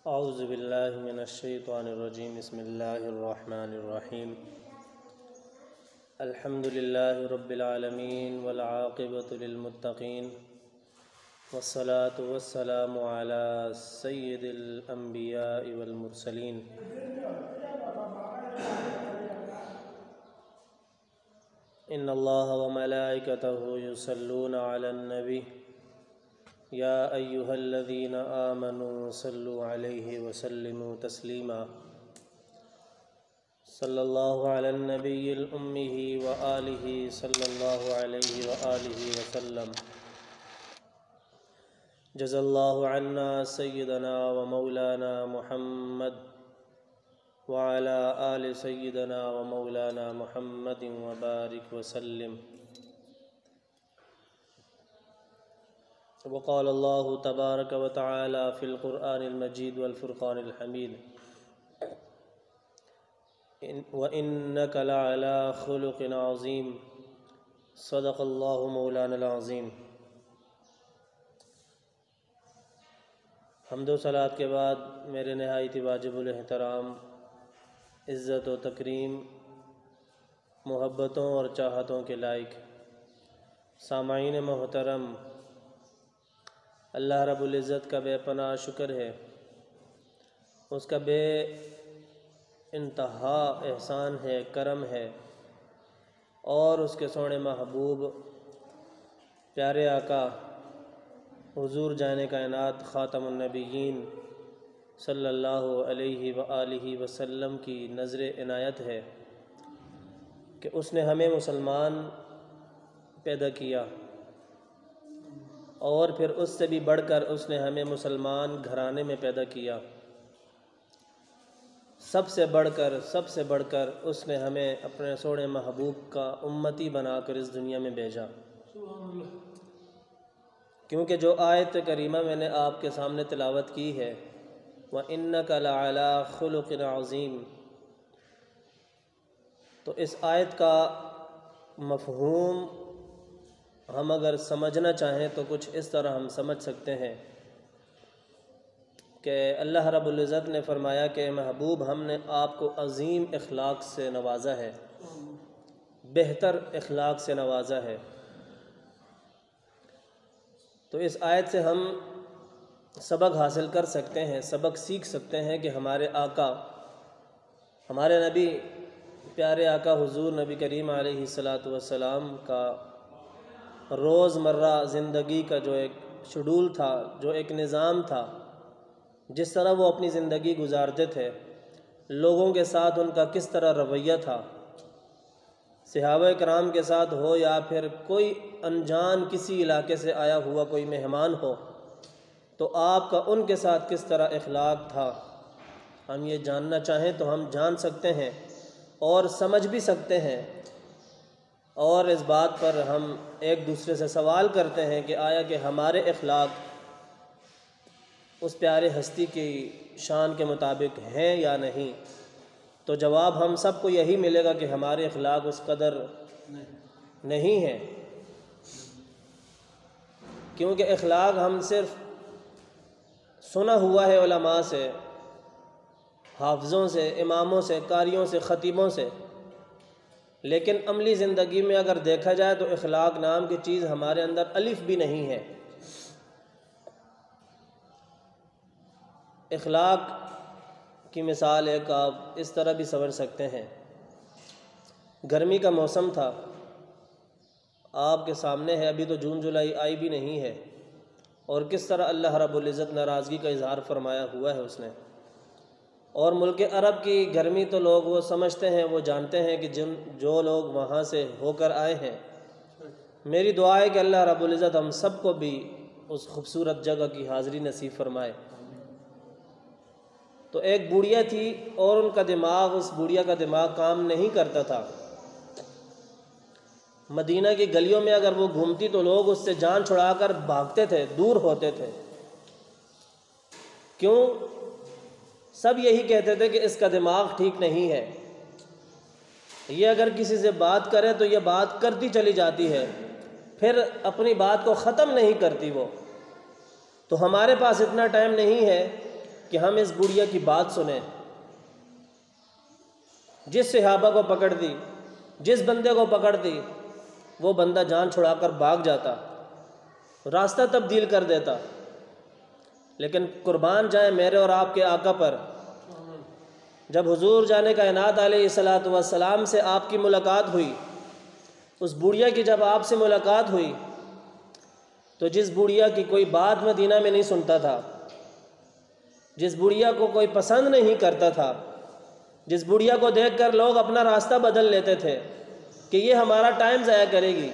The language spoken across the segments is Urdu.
اعوذ باللہ من الشیطان الرجیم بسم اللہ الرحمن الرحیم الحمد للہ رب العالمین والعاقبۃ للمتقین والصلاة والسلام علی سید الانبیاء والمرسلین ان اللہ وملائکتہ یصلون علی النبی یا ایہا الذین آمنوا صلوا علیہ وسلموا تسلیما صلی اللہ علی النبی الأمی وآلہ صلی اللہ علیہ وآلہ وسلم جزا اللہ عنا سیدنا ومولانا محمد وعلى آل سیدنا ومولانا محمد وبارک وسلم وقال اللہ تبارک وتعالی فی القرآن المجید والفرقان الحمید وإنک لعلی خلق عظیم صدق اللہ مولانا العظیم۔ حمد و صلوات کے بعد میرے نہایت واجب الاحترام عزت و تکریم محبتوں اور چاہتوں کے لائق سامعین محترم، اللہ رب العزت کا بے پناہ شکر ہے، اس کا بے انتہا احسان ہے، کرم ہے، اور اس کے سونے محبوب پیارے آقا حضور جانے کائنات خاتم النبیین صلی اللہ علیہ وآلہ وسلم کی نظر عنایت ہے کہ اس نے ہمیں مسلمان پیدا کیا، اور پھر اس سے بھی بڑھ کر اس نے ہمیں مسلمان گھرانے میں پیدا کیا، سب سے بڑھ کر اس نے ہمیں اپنے سونے محبوب کا امتی بنا کر اس دنیا میں بھیجا۔ کیونکہ جو آیت کریمہ میں نے آپ کے سامنے تلاوت کی ہے وَإِنَّكَ لَعَلَىٰ خُلُقٍ عَظِيمٍ، تو اس آیت کا مفہوم ہم اگر سمجھنا چاہیں تو کچھ اس طرح ہم سمجھ سکتے ہیں کہ اللہ رب العزت نے فرمایا کہ محبوب ہم نے آپ کو عظیم اخلاق سے نوازا ہے، بہتر اخلاق سے نوازا ہے۔ تو اس آیت سے ہم سبق حاصل کر سکتے ہیں، سبق سیکھ سکتے ہیں کہ ہمارے آقا، ہمارے نبی، پیارے آقا حضور نبی کریم علیہ السلام کا روز مرہ زندگی کا جو ایک شیڈول تھا، جو ایک نظام تھا، جس طرح وہ اپنی زندگی گزارتے تھے، لوگوں کے ساتھ ان کا کس طرح رویہ تھا، صحابہ کرام کے ساتھ ہو یا پھر کوئی انجان کسی علاقے سے آیا ہوا کوئی مہمان ہو، تو آپ کا ان کے ساتھ کس طرح اخلاق تھا، ہم یہ جاننا چاہیں تو ہم جان سکتے ہیں اور سمجھ بھی سکتے ہیں، اور اس بات پر ہم ایک دوسرے سے سوال کرتے ہیں کہ آیا کہ ہمارے اخلاق اس پیارے ہستی کی شان کے مطابق ہیں یا نہیں؟ تو جواب ہم سب کو یہی ملے گا کہ ہمارے اخلاق اس قدر نہیں ہیں، کیونکہ اخلاق ہم صرف سنا ہوا ہے علماء سے، حافظوں سے، اماموں سے، قاریوں سے، خطیبوں سے، لیکن عملی زندگی میں اگر دیکھا جائے تو اخلاق نام کی چیز ہمارے اندر الف بھی نہیں ہے۔ اخلاق کی مثال ایک آپ اس طرح بھی سمجھ سکتے ہیں، گرمی کا موسم تھا، آپ کے سامنے ہے، ابھی تو جون جولائی آئی بھی نہیں ہے، اور کس طرح اللہ رب العزت ناراضگی کا اظہار فرمایا ہوا ہے اس نے۔ اور ملک عرب کی گرمی تو لوگ وہ سمجھتے ہیں، وہ جانتے ہیں کہ جو لوگ وہاں سے ہو کر آئے ہیں، میری دعا ہے کہ اللہ رب العزت ہم سب کو بھی اس خوبصورت جگہ کی حاضری نصیب فرمائے۔ تو ایک بوڑھیا تھی اور ان کا دماغ، اس بوڑھیا کا دماغ کام نہیں کرتا تھا، مدینہ کی گلیوں میں اگر وہ گھومتی تو لوگ اس سے جان چھڑا کر بھاگتے تھے، دور ہوتے تھے۔ کیوں؟ سب یہی کہتے تھے کہ اس کا دماغ ٹھیک نہیں ہے، یہ اگر کسی سے بات کرے تو یہ بات کرتی چلی جاتی ہے، پھر اپنی بات کو ختم نہیں کرتی وہ۔ تو ہمارے پاس اتنا ٹائم نہیں ہے کہ ہم اس بڑھیا کی بات سنیں۔ جس صحابہ کو پکڑ دی، جس بندے کو پکڑ دی، وہ بندہ جان چھڑا کر بھاگ جاتا، راستہ تبدیل کر دیتا۔ لیکن قربان جائیں میرے اور آپ کے آقا پر، جب حضور جانے کائنات علیہ الصلاۃ والسلام سے آپ کی ملاقات ہوئی، اس بوڑھیا کی جب آپ سے ملاقات ہوئی، تو جس بوڑھیا کی کوئی بات مدینہ میں نہیں سنتا تھا، جس بوڑھیا کو کوئی پسند نہیں کرتا تھا، جس بوڑھیا کو دیکھ کر لوگ اپنا راستہ بدل لیتے تھے کہ یہ ہمارا ٹائم ضائع کرے گی،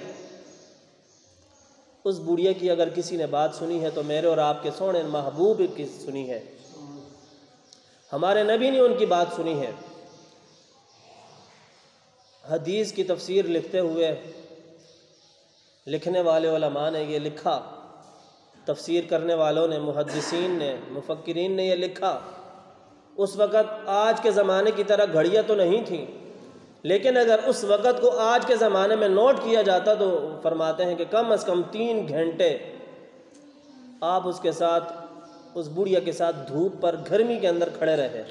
اس بوڑھیا کی اگر کسی نے بات سنی ہے تو میرے اور آپ کے سونے محبوب کی سنی ہے، ہمارے نبی نے ان کی بات سنی ہے۔ حدیث کی تفسیر لکھتے ہوئے لکھنے والے علماء نے یہ لکھا، تفسیر کرنے والوں نے، محدثین نے، مفکرین نے یہ لکھا، اس وقت آج کے زمانے کی طرح گھڑیاں تو نہیں تھیں، لیکن اگر اس وقت کو آج کے زمانے میں نوٹ کیا جاتا تو فرماتے ہیں کہ کم از کم 3 گھنٹے آپ اس کے ساتھ، اس بوڑھیا کے ساتھ دھوپ پر گرمی کے اندر کھڑے رہے۔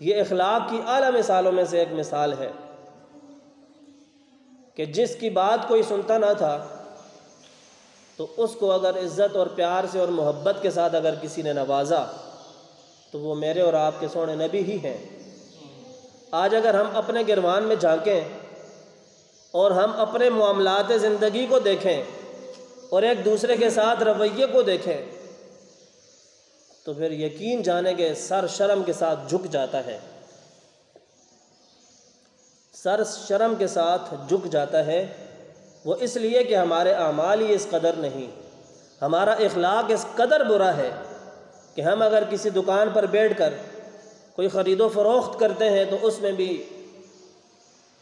یہ اخلاق کی اعلیٰ مثالوں میں سے ایک مثال ہے کہ جس کی بات کوئی سنتا نہ تھا تو اس کو اگر عزت اور پیار سے اور محبت کے ساتھ اگر کسی نے نوازا تو وہ میرے اور آپ کے سونے نبی ہی ہیں۔ آج اگر ہم اپنے گروان میں جھانکیں اور ہم اپنے معاملات زندگی کو دیکھیں اور ایک دوسرے کے ساتھ رویے کو دیکھیں تو پھر یقین جانے کہ سر شرم کے ساتھ جھک جاتا ہے، سر شرم کے ساتھ جھک جاتا ہے۔ وہ اس لیے کہ ہمارے اعمال ہی اس قدر نہیں، ہمارا اخلاق اس قدر برا ہے کہ ہم اگر کسی دکان پر بیٹھ کر کوئی خرید و فروخت کرتے ہیں تو اس میں بھی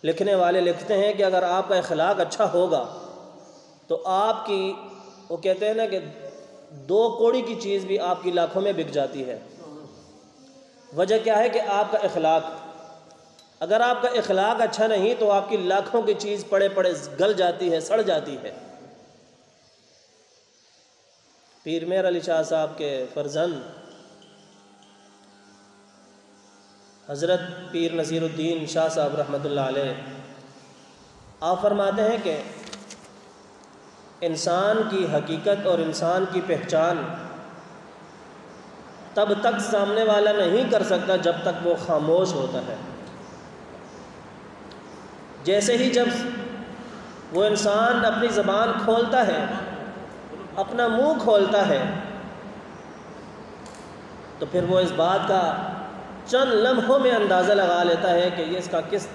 لکھنے والے لکھتے ہیں کہ اگر آپ کا اخلاق اچھا ہوگا تو آپ کی، وہ کہتے ہیں نا کہ 2 کوڑی کی چیز بھی آپ کی لاکھوں میں بک جاتی ہے۔ وجہ کیا ہے کہ آپ کا اخلاق، اگر آپ کا اخلاق اچھا نہیں تو آپ کی لاکھوں کی چیز پڑے پڑے گل جاتی ہے، سڑ جاتی ہے۔ پیر مہر علی شاہ صاحب کے فرزند حضرت پیر نصیر الدین شاہ صاحب رحمۃ اللہ علیہ، آپ فرماتے ہیں کہ انسان کی حقیقت اور انسان کی پہچان تب تک سامنے والا نہیں کر سکتا جب تک وہ خاموش ہوتا ہے۔ جیسے ہی جب وہ انسان اپنی زبان کھولتا ہے، اپنا منہ کھولتا ہے، تو پھر وہ اس بات کا چند لمحوں میں اندازہ لگا لیتا ہے کہ یہ اس کا کس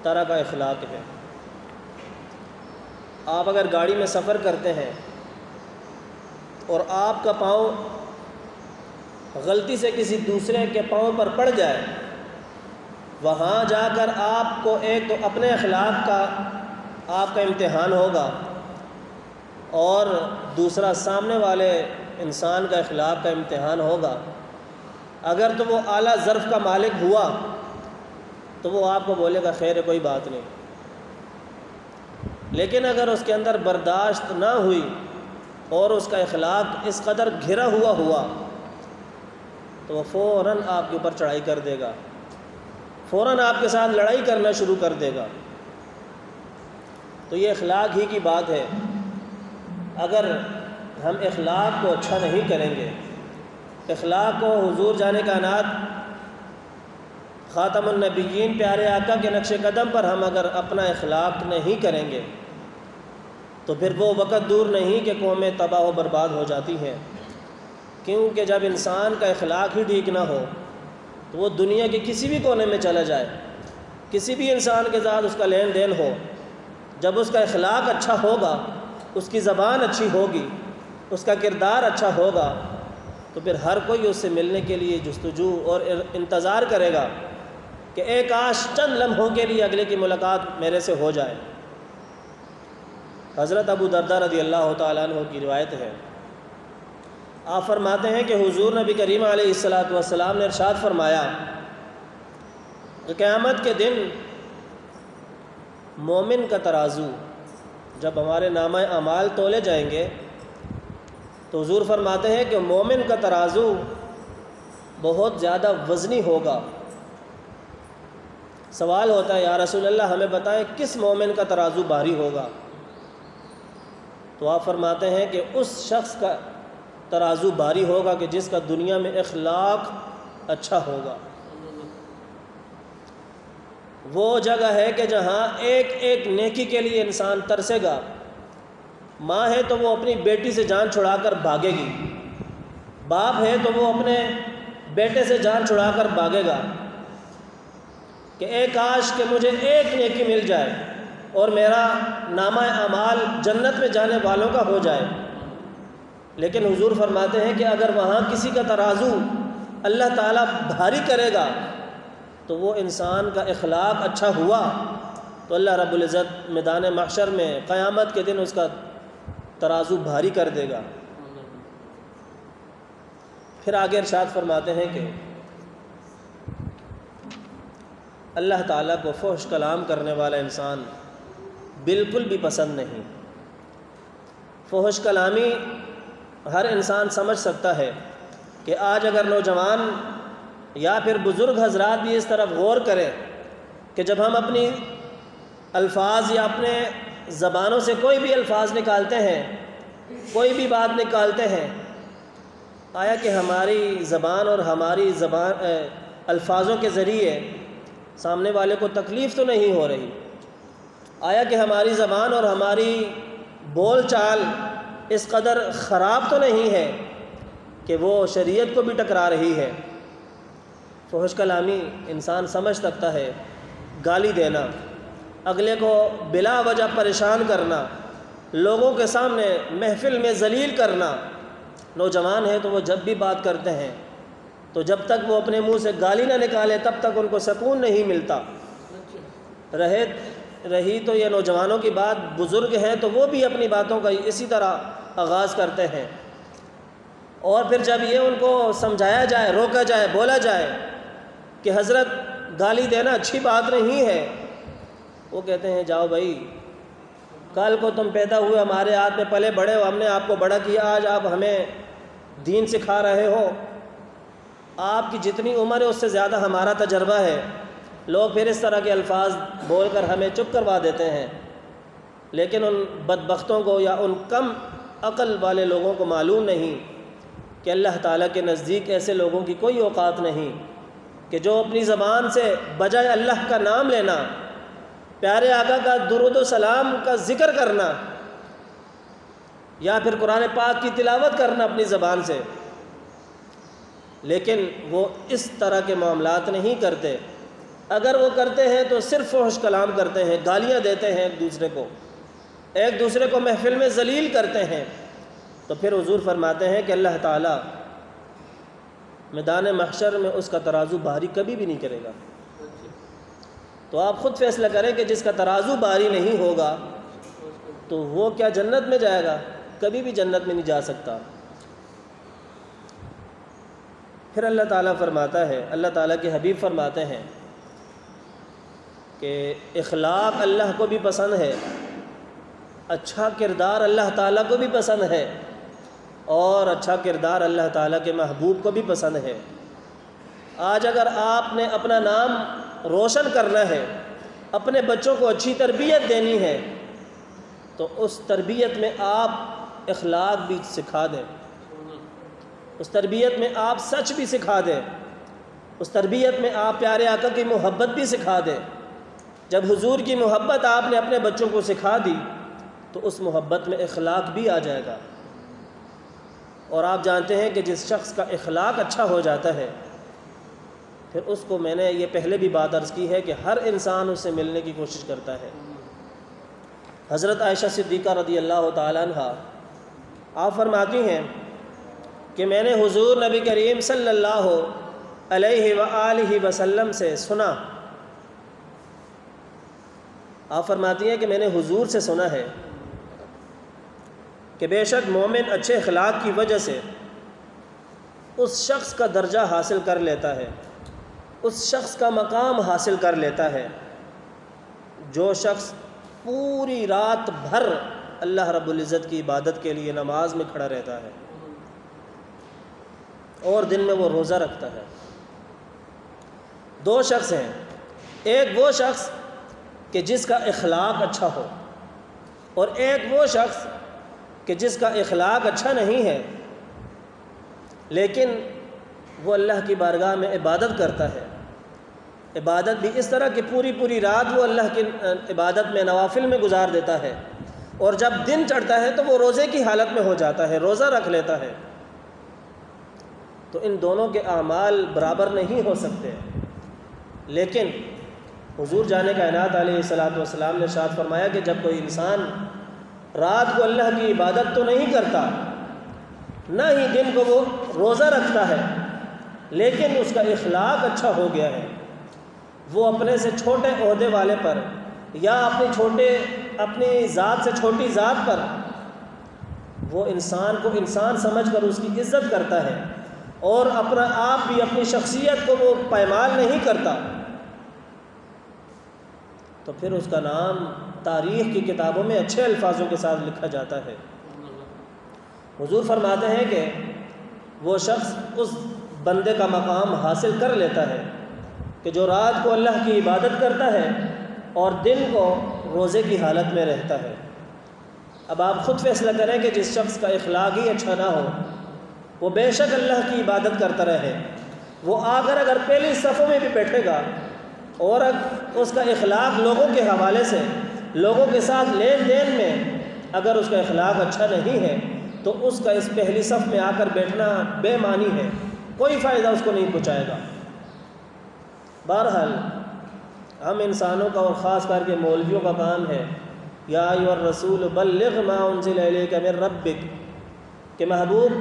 طرح کا اخلاق ہے۔ آپ اگر گاڑی میں سفر کرتے ہیں اور آپ کا پاؤں غلطی سے کسی دوسرے کے پاؤں پر پڑ جائے، وہاں جا کر آپ کو ایک تو اپنے اخلاق کا آپ کا امتحان ہوگا اور دوسرا سامنے والے انسان کا اخلاق کا امتحان ہوگا۔ اگر تو وہ اعلیٰ ظرف کا مالک ہوا تو وہ آپ کو بولے گا خیر ہے کوئی بات نہیں، لیکن اگر اس کے اندر برداشت نہ ہوئی اور اس کا اخلاق اس قدر گھرا ہوا تو وہ فوراً آپ کے اوپر چڑھائی کر دے گا، فوراً آپ کے ساتھ لڑائی کرنا شروع کر دے گا۔ تو یہ اخلاق ہی کی بات ہے۔ اگر ہم اخلاق کو اچھا نہیں کریں گے، اخلاق کو حضور جانے کائنات خاتم النبیین پیارے آقا کے نقش قدم پر ہم اگر اپنا اخلاق نہیں کریں گے تو پھر وہ وقت دور نہیں کہ قومیں تباہ و برباد ہو جاتی ہیں، کیونکہ جب انسان کا اخلاق ہی ٹھیک نہ ہو تو وہ دنیا کے کسی بھی کونے میں چلا جائے، کسی بھی انسان کے ساتھ اس کا لین دین ہو، جب اس کا اخلاق اچھا ہوگا، اس کی زبان اچھی ہوگی، اس کا کردار اچھا ہوگا تو پھر ہر کوئی اس سے ملنے کے لیے جستجو اور انتظار کرے گا کہ ایک کاش چند لمحوں کے لیے اگلے کی ملاقات میرے سے ہو جائے۔ حضرت ابو درداء رضی اللہ تعالیٰ عنہ کی روایت ہے، آپ فرماتے ہیں کہ حضور نبی کریم علیہ الصلاۃ والسلام نے ارشاد فرمایا کہ قیامت کے دن مومن کا ترازو، جب ہمارے نامہ اعمال تولے جائیں گے تو حضور فرماتے ہیں کہ مومن کا ترازو بہت زیادہ وزنی ہوگا۔ سوال ہوتا ہے یا رسول اللہ ہمیں بتائیں کس مومن کا ترازو بھاری ہوگا؟ تو آپ فرماتے ہیں کہ اس شخص کا ترازو بھاری ہوگا کہ جس کا دنیا میں اخلاق اچھا ہوگا۔ وہ جگہ ہے کہ جہاں ایک ایک نیکی کے لیے انسان ترسے گا۔ ماں ہے تو وہ اپنی بیٹی سے جان چھڑا کر بھاگے گی، باپ ہے تو وہ اپنے بیٹے سے جان چھڑا کر بھاگے گا کہ اے کاش کہ مجھے ایک نیکی مل جائے اور میرا نامہ اعمال جنت میں جانے والوں کا ہو جائے۔ لیکن حضور فرماتے ہیں کہ اگر وہاں کسی کا ترازو اللہ تعالیٰ بھاری کرے گا تو وہ انسان کا اخلاق اچھا ہوا تو اللہ رب العزت میدان محشر میں قیامت کے دن اس کا ترازو بھاری کر دے گا۔ پھر آگے ارشاد فرماتے ہیں کہ اللہ تعالیٰ کو فحش کلام کرنے والا انسان بالکل بھی پسند نہیں۔ فحش کلامی ہر انسان سمجھ سکتا ہے کہ آج اگر نوجوان یا پھر بزرگ حضرات بھی اس طرف غور کریں کہ جب ہم اپنی الفاظ یا اپنے زبانوں سے کوئی بھی الفاظ نکالتے ہیں، کوئی بھی بات نکالتے ہیں، آیا کہ ہماری زبان اور ہماری الفاظوں کے ذریعے سامنے والے کو تکلیف تو نہیں ہو رہی؟ آیا کہ ہماری زبان اور ہماری بول چال اس قدر خراب تو نہیں ہے کہ وہ شریعت کو بھی ٹکرا رہی ہے؟ فحش کلامی انسان سمجھ سکتا ہے، گالی دینا، اگلے کو بلا وجہ پریشان کرنا، لوگوں کے سامنے محفل میں ذلیل کرنا۔ نوجوان ہیں تو وہ جب بھی بات کرتے ہیں تو جب تک وہ اپنے منہ سے گالی نہ نکالے تب تک ان کو سکون نہیں ملتا۔ رہی تو یہ نوجوانوں کی بات، بزرگ ہیں تو وہ بھی اپنی باتوں کا اسی طرح آغاز کرتے ہیں، اور پھر جب یہ ان کو سمجھایا جائے، روکا جائے، بولا جائے کہ حضرت گالی دینا اچھی بات نہیں ہے، وہ کہتے ہیں جاؤ بھائی، کل کو تم پیدا ہوئے ہمارے ہاتھ میں پلے بڑے ہو، ہم نے آپ کو بڑا کیا، آج آپ ہمیں دین سکھا رہے ہو، آپ کی جتنی عمر ہے اس سے زیادہ ہمارا تجربہ ہے۔ لوگ پھر اس طرح کے الفاظ بول کر ہمیں چپ کروا دیتے ہیں، لیکن ان بدبختوں کو یا ان کم عقل والے لوگوں کو معلوم نہیں کہ اللہ تعالیٰ کے نزدیک ایسے لوگوں کی کوئی اوقات نہیں کہ جو اپنی زبان سے بجائے اللہ کا نام لینا، پیارے آقا کا درود و سلام کا ذکر کرنا یا پھر قرآن پاک کی تلاوت کرنا اپنی زبان سے، لیکن وہ اس طرح کے معاملات نہیں کرتے۔ اگر وہ کرتے ہیں تو صرف فحش کلام کرتے ہیں، گالیاں دیتے ہیں ایک دوسرے کو محفل میں ذلیل کرتے ہیں، تو پھر حضور فرماتے ہیں کہ اللہ تعالیٰ میدان محشر میں اس کا ترازو بھاری کبھی بھی نہیں کرے گا۔ تو آپ خود فیصلہ کریں کہ جس کا ترازو بھاری نہیں ہوگا تو وہ کیا جنت میں جائے گا؟ کبھی بھی جنت میں نہیں جا سکتا۔ پھر اللہ تعالیٰ فرماتا ہے، اللہ تعالیٰ کے حبیب فرماتے ہیں کہ اخلاق اللہ کو بھی پسند ہے، اچھا کردار اللہ تعالیٰ کو بھی پسند ہے، اور اچھا کردار اللہ تعالیٰ کے محبوب کو بھی پسند ہے۔ آج اگر آپ نے اپنا نام روشن کرنا ہے، اپنے بچوں کو اچھی تربیت دینی ہے، تو اس تربیت میں آپ اخلاق بھی سکھا دیں، اس تربیت میں آپ سچ بھی سکھا دیں، اس تربیت میں آپ پیارے آقا کی محبت بھی سکھا دیں۔ جب حضور کی محبت آپ نے اپنے بچوں کو سکھا دی تو اس محبت میں اخلاق بھی آ جائے گا، اور آپ جانتے ہیں کہ جس شخص کا اخلاق اچھا ہو جاتا ہے پھر اس کو، میں نے یہ پہلے بھی بات عرض کی ہے کہ ہر انسان اس سے ملنے کی کوشش کرتا ہے۔ حضرت عائشہ صدیقہ رضی اللہ تعالیٰ عنہ آپ فرماتی ہیں کہ میں نے حضور نبی کریم صلی اللہ علیہ وآلہ وسلم سے سنا، آپ فرماتی ہیں کہ میں نے حضور سے سنا ہے کہ بے شک مومن اچھے اخلاق کی وجہ سے اس شخص کا درجہ حاصل کر لیتا ہے، اس شخص کا مقام حاصل کر لیتا ہے جو شخص پوری رات بھر اللہ رب العزت کی عبادت کے لیے نماز میں کھڑا رہتا ہے۔ اور دن میں وہ روزہ رکھتا ہے۔ دو شخص ہیں، ایک وہ شخص کہ جس کا اخلاق اچھا ہو، اور ایک وہ شخص کہ جس کا اخلاق اچھا نہیں ہے لیکن وہ اللہ کی بارگاہ میں عبادت کرتا ہے۔ عبادت بھی اس طرح کہ پوری رات وہ اللہ کی عبادت میں نوافل میں گزار دیتا ہے، اور جب دن چڑھتا ہے تو وہ روزے کی حالت میں ہو جاتا ہے، روزہ رکھ لیتا ہے۔ تو ان دونوں کے اعمال برابر نہیں ہو سکتے، لیکن حضور جان کائنات علیہ الصلوۃ والسلام نے ارشاد فرمایا کہ جب کوئی انسان رات کو اللہ کی عبادت تو نہیں کرتا، نہ ہی دن کو وہ روزہ رکھتا ہے، لیکن اس کا اخلاق اچھا ہو گیا ہے، وہ اپنے سے چھوٹے عہدے والے پر یا اپنی ذات سے چھوٹی ذات پر وہ انسان کو انسان سمجھ کر اس کی عزت کرتا ہے، اور اپنا آپ بھی اپنی شخصیت کو وہ پائمال نہیں کرتا، تو پھر اس کا نام تاریخ کی کتابوں میں اچھے الفاظوں کے ساتھ لکھا جاتا ہے۔ حضور فرماتے ہیں کہ وہ شخص اس بندے کا مقام حاصل کر لیتا ہے کہ جو رات کو اللہ کی عبادت کرتا ہے اور دن کو روزے کی حالت میں رہتا ہے۔ اب آپ خود فیصلہ کریں کہ جس شخص کا اخلاق ہی اچھا نہ ہو، وہ بے شک اللہ کی عبادت کرتا رہے، وہ اگر پہلی صفوں میں بھی بیٹھے گا اور اس کا اخلاق لوگوں کے حوالے سے، لوگوں کے ساتھ لین دین میں اگر اس کا اخلاق اچھا نہیں ہے تو اس کا اس پہلی صف میں آ کر بیٹھنا بے معنی ہے، کوئی فائدہ اس کو نہیں پہنچائے گا۔ بہرحال ہم انسانوں کا اور خاص کر کے مولویوں کا کام ہے، یا ایھا الرسول بلغ ما انزل الیک من ربک، کہ محبوب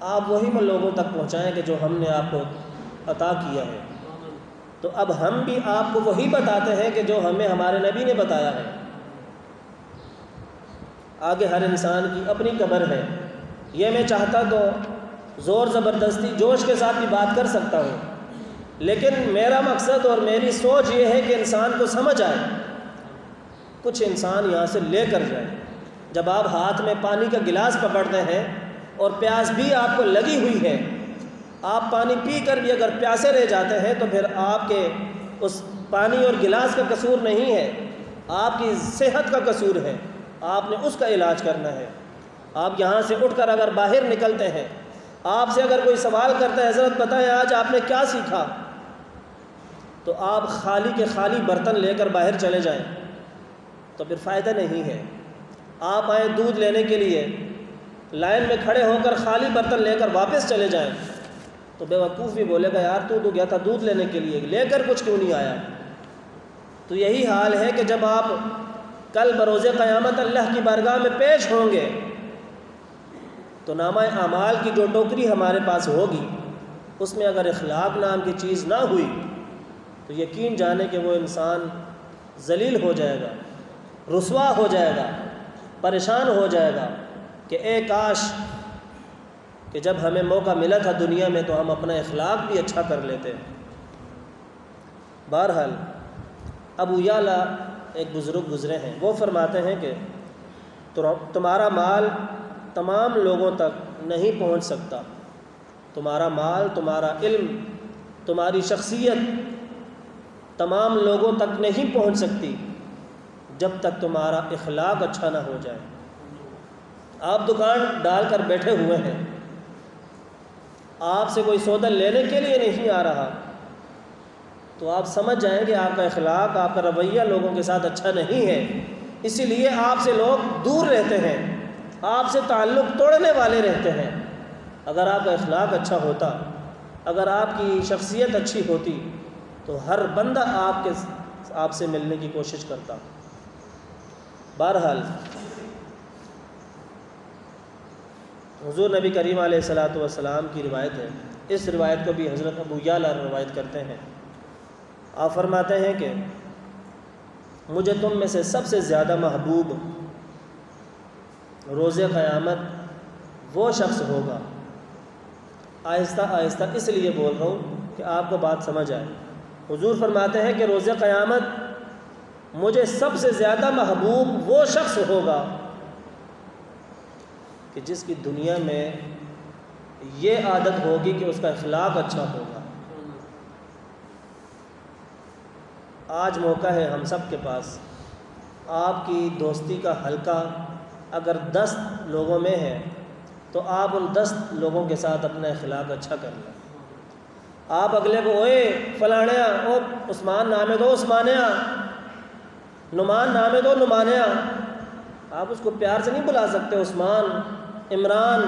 آپ وہی لوگوں تک پہنچائیں کہ جو ہم نے آپ کو عطا کیا ہے۔ تو اب ہم بھی آپ کو وہی بتاتے ہیں کہ جو ہمیں ہمارے نبی نے بتایا ہے۔ آگے ہر انسان کی اپنی قبر ہے، یہ میں چاہتا تو زور زبردستی جوش کے ساتھ بھی بات کر سکتا ہوں، لیکن میرا مقصد اور میری سوچ یہ ہے کہ انسان کو سمجھ آئے، کچھ انسان یہاں سے لے کر جائے۔ جب آپ ہاتھ میں پانی کا گلاس پکڑتے ہیں اور پیاس بھی آپ کو لگی ہوئی ہے، آپ پانی پی کر بھی اگر پیاسے رہ جاتے ہیں تو پھر آپ کے اس پانی اور گلاس کا قصور نہیں ہے، آپ کی صحت کا قصور ہے، آپ نے اس کا علاج کرنا ہے۔ آپ یہاں سے اٹھ کر اگر باہر نکلتے ہیں، آپ سے اگر کوئی سوال کرتا ہے حضرت بتائیں آج آپ نے کیا سیکھا، تو آپ خالی کے خالی برتن لے کر باہر چلے جائیں تو پھر فائدہ نہیں ہے۔ آپ آئیں دودھ لینے کے لیے، لائن میں کھڑے ہو کر خالی برتن لے کر واپس چلے جائیں تو بے وقوف بھی بولے گا یار تو گیا تھا دودھ لینے کے لیے، لے کر کچھ کیوں نہیں آیا۔ تو یہی حال ہے کہ جب آپ کل بروز قیامت اللہ کی بارگاہ میں پیش ہوں گے تو نامہ اعمال کی جو ٹوکری ہمارے پاس ہوگی اس میں اگر اخلاق نام کی چیز نہ ہوئی تو یقین جانے کہ وہ انسان ذلیل ہو جائے گا، رسوا ہو جائے گا، پریشان ہو جائے گا کہ اے کاش کہ جب ہمیں موقع ملا تھا دنیا میں تو ہم اپنا اخلاق بھی اچھا کر لیتے۔ بہرحال ابو یعلا ایک بزرگ گزرے ہیں، وہ فرماتے ہیں کہ تمہارا مال تمام لوگوں تک نہیں پہنچ سکتا، تمہارا مال، تمہارا علم، تمہاری شخصیت تمام لوگوں تک نہیں پہنچ سکتی جب تک تمہارا اخلاق اچھا نہ ہو جائے۔ آپ دکان ڈال کر بیٹھے ہوئے ہیں، آپ سے کوئی سودا لینے کے لیے نہیں آ رہا تو آپ سمجھ جائیں کہ آپ کا اخلاق، آپ کا رویہ لوگوں کے ساتھ اچھا نہیں ہے، اسی لیے آپ سے لوگ دور رہتے ہیں، آپ سے تعلق توڑنے والے رہتے ہیں۔ اگر آپ کا اخلاق اچھا ہوتا، اگر آپ کی شخصیت اچھی ہوتی تو ہر بندہ آپ سے ملنے کی کوشش کرتا۔ بہرحال حضور نبی کریم علیہ الصلوۃ والسلام کی روایت ہے، اس روایت کو بھی حضرت ابو یعلا روایت کرتے ہیں۔ آپ فرماتے ہیں کہ مجھے تم میں سے سب سے زیادہ محبوب روز قیامت وہ شخص ہوگا، آہستہ آہستہ اس لیے بول رہا ہوں کہ آپ کو بات سمجھ آئے۔ حضور فرماتے ہیں کہ روز قیامت مجھے سب سے زیادہ محبوب وہ شخص ہوگا کہ جس کی دنیا میں یہ عادت ہوگی کہ اس کا اخلاق اچھا ہوگا۔ آج موقع ہے ہم سب کے پاس، آپ کی دوستی کا حلقہ اگر 10 لوگوں میں ہے تو آپ ان 10 لوگوں کے ساتھ اپنا اخلاق اچھا کر لیں۔ آپ اگلے کو اوئے فلاڑیا، او عثمان نام ہے تو عثمانیہ، نعمان نام ہے تو نعمانیہ، آپ اس کو پیار سے نہیں بلا سکتے۔ عثمان، عمران،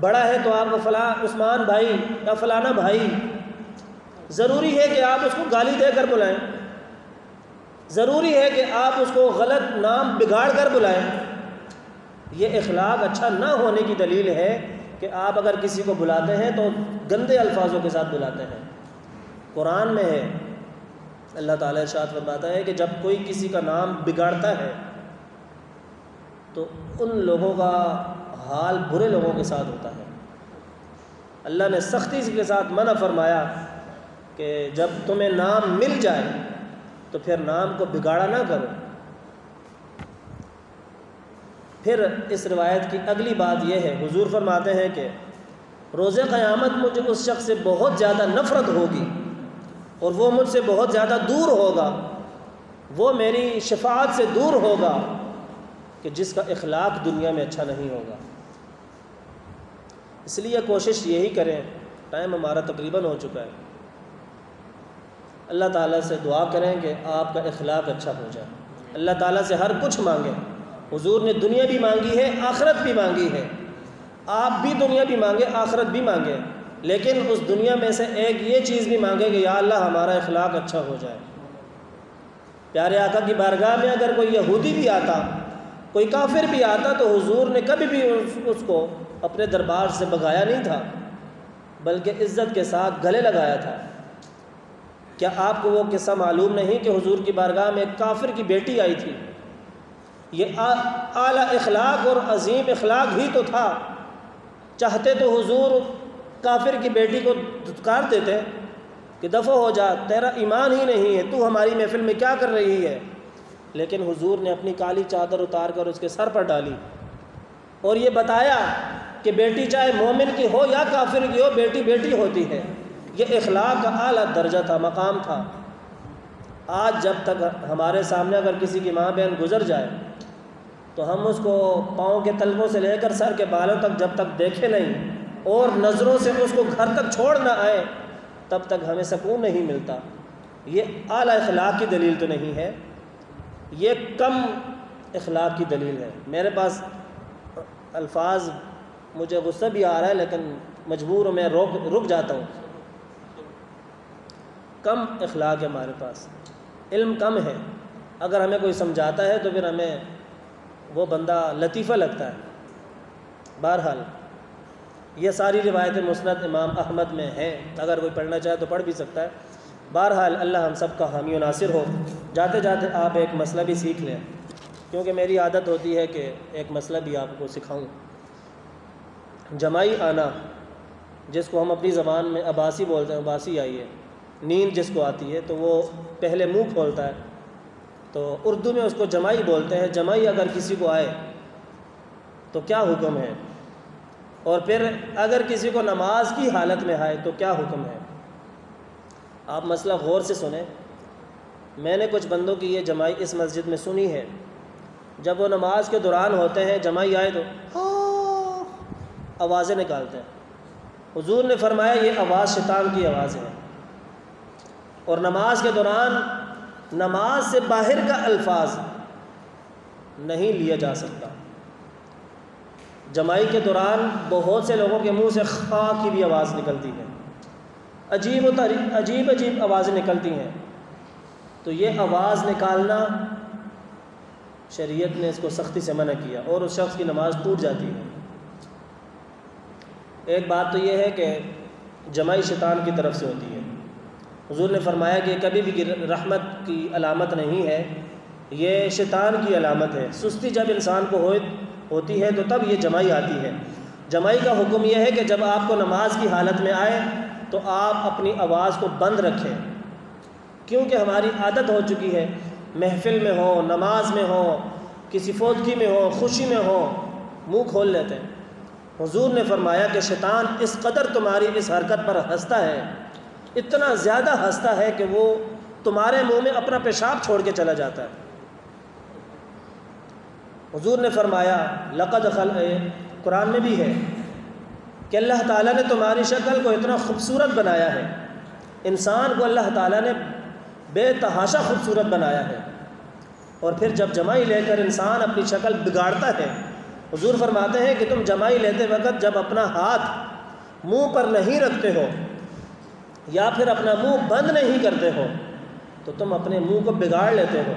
بڑا ہے تو آپ کو فلاں عثمان بھائی یا فلانا بھائی۔ ضروری ہے کہ آپ اس کو گالی دے کر بلائیں، ضروری ہے کہ آپ اس کو غلط نام بگاڑ کر بلائیں۔ یہ اخلاق اچھا نہ ہونے کی دلیل ہے کہ آپ اگر کسی کو بلاتے ہیں تو گندے الفاظوں کے ساتھ بلاتے ہیں۔ قرآن میں ہے، اللہ تعالیٰ ارشاد فرماتا ہے کہ جب کوئی کسی کا نام بگاڑتا ہے تو ان لوگوں کا حال برے لوگوں کے ساتھ ہوتا ہے۔ اللہ نے سختی کے ساتھ منع فرمایا کہ جب تمہیں نام مل جائے تو پھر نام کو بگاڑا نہ کرو۔ پھر اس روایت کی اگلی بات یہ ہے، حضور فرماتے ہیں کہ روز قیامت مجھے اس شخص سے بہت زیادہ نفرت ہوگی اور وہ مجھ سے بہت زیادہ دور ہوگا، وہ میری شفاعت سے دور ہوگا کہ جس کا اخلاق دنیا میں اچھا نہیں ہوگا۔ اس لیے کوشش یہی کریں، ٹائم ہمارا تقریباً ہو چکا ہے، اللہ تعالیٰ سے دعا کریں کہ آپ کا اخلاق اچھا ہو جائے۔ اللہ تعالیٰ سے ہر کچھ مانگیں، حضور نے دنیا بھی مانگی ہے، آخرت بھی مانگی ہے، آپ بھی دنیا بھی مانگے، آخرت بھی مانگے، لیکن اس دنیا میں سے ایک یہ چیز بھی مانگے کہ یا اللہ ہمارا اخلاق اچھا ہو جائے۔ پیارے آقا کی بارگاہ میں اگر کوئی یہودی بھی آتا، کوئی کافر بھی آتا تو حضور نے کبھی بھی اس کو اپنے دربار سے بھگایا نہیں تھا، بلکہ عزت کے ساتھ گلے لگایا تھا۔ کیا آپ کو وہ قصہ معلوم نہیں کہ حضور کی بارگاہ میں ایک کافر کی بیٹی آئی تھی؟ یہ اعلیٰ اخلاق اور عظیم اخلاق ہی تو تھا۔ چاہتے تو حضور کافر کی بیٹی کو دھتکار دیتے کہ دفع ہو جا، تیرا ایمان ہی نہیں ہے، تو ہماری محفل میں کیا کر رہی ہے، لیکن حضور نے اپنی کالی چادر اتار کر اس کے سر پر ڈالی اور یہ بتایا کہ بیٹی چاہے مومن کی ہو یا کافر کی ہو، بیٹی بیٹی ہوتی ہے۔ یہ اخلاق کا اعلیٰ درجہ تھا، مقام تھا۔ آج جب تک ہمارے سامنے اگر کسی کی ماں بہن گزر جائے تو ہم اس کو پاؤں کے تلووں سے لے کر سر کے بالوں تک جب تک دیکھے نہیں اور نظروں سے اس کو گھر تک چھوڑ نہ آئے تب تک ہمیں سکون نہیں ملتا۔ یہ اعلیٰ اخلاق کی دلیل تو نہیں ہے، یہ کم اخلاق کی دلیل ہے۔ میرے پاس الفاظ، مجھے غصہ بھی آ رہا ہے لیکن مجبور ہوں، میں رک جاتا ہوں۔ کم اخلاق ہے ہمارے پاس، علم کم ہے۔ اگر ہمیں کوئی سمجھاتا ہے تو پھر ہمیں وہ بندہ لطیفہ لگتا ہے۔ بہرحال یہ ساری روایتیں مسند امام احمد میں ہیں، اگر کوئی پڑھنا چاہے تو پڑھ بھی سکتا ہے۔ بہرحال اللہ ہم سب کا حامی و ناصر ہو۔ جاتے جاتے آپ ایک مسئلہ بھی سیکھ لیں، کیونکہ میری عادت ہوتی ہے کہ ایک مسئلہ بھی آپ کو سکھاؤں۔ جمائی آنا، جس کو ہم اپنی زبان میں عباسی بولتے ہیں، عباسی آئی ہے، نیند جس کو آتی ہے تو وہ پہلے منہ کھولتا ہے، تو اردو میں اس کو جمائی بولتے ہیں۔ جمائی اگر کسی کو آئے تو کیا حکم ہے، اور پھر اگر کسی کو نماز کی حالت میں آئے تو کیا حکم ہے؟ آپ مسئلہ غور سے سنیں۔ میں نے کچھ بندوں کی یہ جمائی اس مسجد میں سنی ہے، جب وہ نماز کے دوران ہوتے ہیں، جمائی آئے تو آوازیں نکالتے ہیں۔ حضور نے فرمایا یہ آواز شیطان کی آواز ہے، اور نماز کے دوران نماز سے باہر کا الفاظ نہیں لیا جا سکتا۔ جمائی کے دوران بہت سے لوگوں کے منہ سے خا کی بھی آواز نکلتی ہے، عجیب آوازیں نکلتی ہیں، تو یہ آواز نکالنا شریعت نے اس کو سختی سے منع کیا اور اس شخص کی نماز ٹوٹ جاتی ہے۔ ایک بات تو یہ ہے کہ جمائی شیطان کی طرف سے ہوتی ہے۔ حضور نے فرمایا کہ کبھی بھی رحمت کی علامت نہیں ہے، یہ شیطان کی علامت ہے۔ سستی جب انسان کو ہوتی ہے تو تب یہ جمائی آتی ہے۔ جمائی کا حکم یہ ہے کہ جب آپ کو نماز کی حالت میں آئے تو آپ اپنی آواز کو بند رکھیں، کیونکہ ہماری عادت ہو چکی ہے، محفل میں ہو، نماز میں ہو، کسی فوتگی میں ہو، خوشی میں ہو، منہ کھول لیتے ہیں۔ حضور نے فرمایا کہ شیطان اس قدر تمہاری اس حرکت پر ہنستا ہے، اتنا زیادہ ہنستا ہے کہ وہ تمہارے منہ میں اپنا پیشاب چھوڑ کے چلا جاتا ہے۔ حضور نے فرمایا قرآن میں بھی ہے کہ اللہ تعالیٰ نے تمہاری شکل کو اتنا خوبصورت بنایا ہے، انسان کو اللہ تعالیٰ نے بے تحاشا خوبصورت بنایا ہے، اور پھر جب جمائی لے کر انسان اپنی شکل بگاڑتا ہے، حضور فرماتے ہیں کہ تم جمائی لیتے وقت جب اپنا ہاتھ منہ پر نہیں رکھتے ہو یا پھر اپنا منہ بند نہیں کرتے ہو تو تم اپنے منہ کو بگاڑ لیتے ہو۔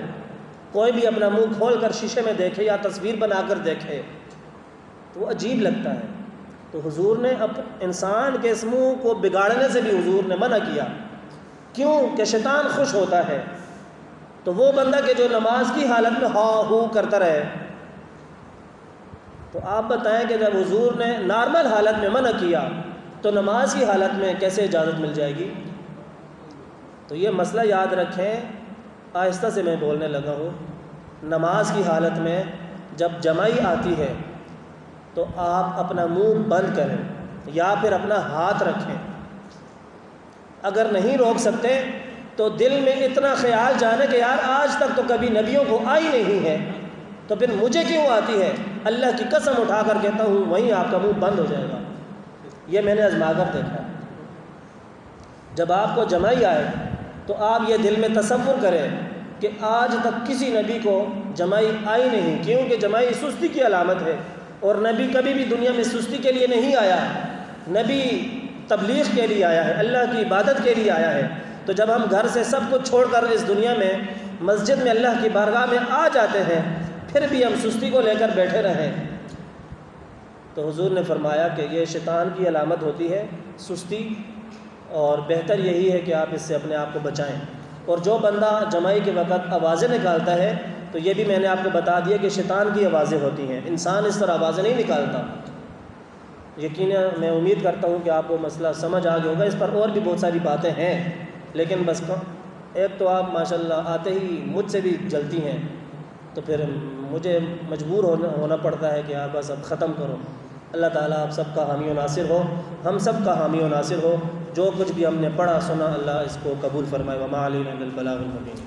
کوئی بھی اپنا منہ کھول کر شیشے میں دیکھے یا تصویر بنا کر دیکھے تو وہ عجیب لگتا ہے۔ تو حضور نے انسان کے اس منہ کو بگاڑنے سے بھی حضور نے منع کیا، کیوں کہ شیطان خوش ہوتا ہے۔ تو وہ بندہ کہ جو نماز کی حالت میں ہا ہو کرتا رہے، تو آپ بتائیں کہ جب حضور نے نارمل حالت میں منع کیا تو نماز کی حالت میں کیسے اجازت مل جائے گی؟ تو یہ مسئلہ یاد رکھیں، آہستہ سے میں بولنے لگا ہوں۔ نماز کی حالت میں جب جمائی آتی ہے تو آپ اپنا منہ بند کریں یا پھر اپنا ہاتھ رکھیں۔ اگر نہیں روک سکتے تو دل میں اتنا خیال جانے کہ یار آج تک تو کبھی نبیوں کو آئی نہیں ہے تو پھر مجھے کیوں آتی ہے، اللہ کی قسم اٹھا کر کہتا ہوں وہیں آپ کا منہ بند ہو جائے گا۔ یہ میں نے آزما کر دیکھا۔ جب آپ کو جمائی آئے تو آپ یہ دل میں تصور کریں کہ آج تک کسی نبی کو جمائی آئی نہیں، کیونکہ جمائی سستی کی علامت ہے، اور نبی کبھی بھی دنیا میں سستی کے لیے نہیں آیا، نبی تبلیغ کے لیے آیا ہے، اللہ کی عبادت کے لیے آیا ہے۔ تو جب ہم گھر سے سب کچھ چھوڑ کر اس دنیا میں مسجد میں اللہ کی بارگاہ میں آ جاتے ہیں، پھر بھی ہم سستی کو لے کر بیٹھے رہیں، تو حضور نے فرمایا کہ یہ شیطان کی علامت ہوتی ہے سستی، اور بہتر یہی ہے کہ آپ اس سے اپنے آپ کو بچائیں۔ اور جو بندہ جمائی کے وقت آوازیں نکالتا ہے تو یہ بھی میں نے آپ کو بتا دیا کہ شیطان کی آوازیں ہوتی ہیں، انسان اس طرح آوازیں نہیں نکالتا۔ یقیناً میں امید کرتا ہوں کہ آپ کو مسئلہ سمجھ آ گیا ہوگا، اس پر اور بھی بہت ساری باتیں ہیں، لیکن بس ایک تو آپ ماشاءاللہ آتے ہی مجھ سے بھی جلتی ہیں، تو پھر مجھے مجبور ہونا پڑتا ہے کہ آپ بس اب ختم کرو۔ اللہ تعالیٰ آپ سب کا حامی و ناصر ہو، ہم سب کا حامی و ناصر ہو۔ جو کچھ بھی ہم نے پڑھا سنا اللہ اس کو قبول فرمائے۔ وما علینا الا البلاغ المبین۔